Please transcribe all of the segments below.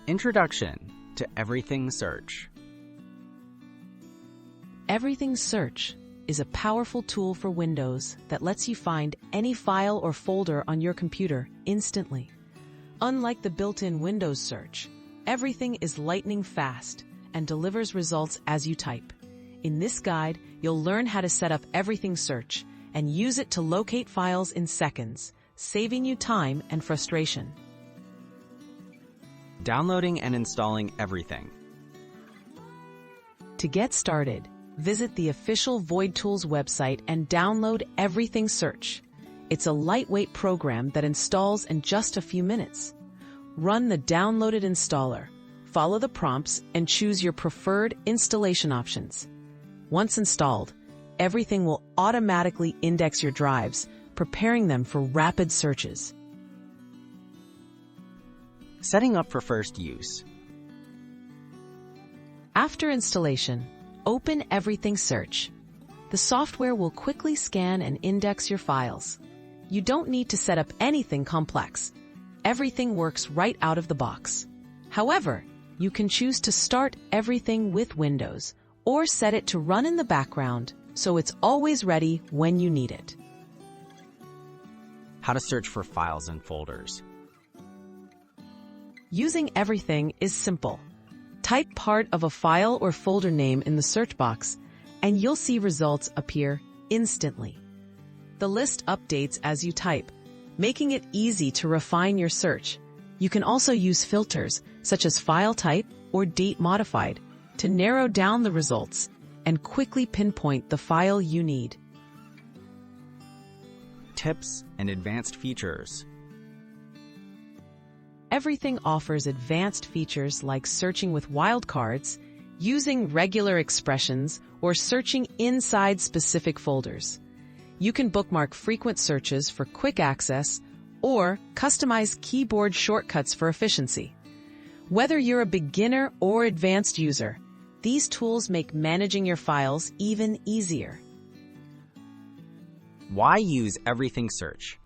Introduction to Everything Search. Everything Search is a powerful tool for Windows that lets you find any file or folder on your computer instantly. Unlike the built-in Windows search, Everything is lightning fast and delivers results as you type. In this guide, you'll learn how to set up Everything Search and use it to locate files in seconds, saving you time and frustration. Downloading and installing Everything. To get started, visit the official Voidtools website and download Everything Search. It's a lightweight program that installs in just a few minutes. Run the downloaded installer, follow the prompts, and choose your preferred installation options. Once installed, Everything will automatically index your drives, preparing them for rapid searches. Setting up for first use. After installation, open Everything Search. The software will quickly scan and index your files. You don't need to set up anything complex. Everything works right out of the box. However, you can choose to start Everything with Windows or set it to run in the background so it's always ready when you need it. How to search for files and folders. Using Everything is simple. Type part of a file or folder name in the search box, and you'll see results appear instantly. The list updates as you type, making it easy to refine your search. You can also use filters, such as file type or date modified, to narrow down the results and quickly pinpoint the file you need. Tips and advanced features. Everything offers advanced features like searching with wildcards, using regular expressions, or searching inside specific folders. You can bookmark frequent searches for quick access or customize keyboard shortcuts for efficiency. Whether you're a beginner or advanced user, these tools make managing your files even easier. Why use Everything Search?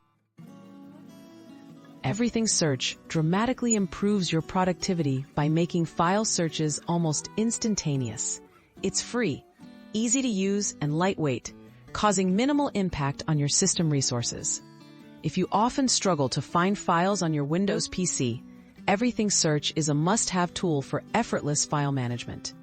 Everything Search dramatically improves your productivity by making file searches almost instantaneous. It's free, easy to use, and lightweight, causing minimal impact on your system resources. If you often struggle to find files on your Windows PC, Everything Search is a must-have tool for effortless file management.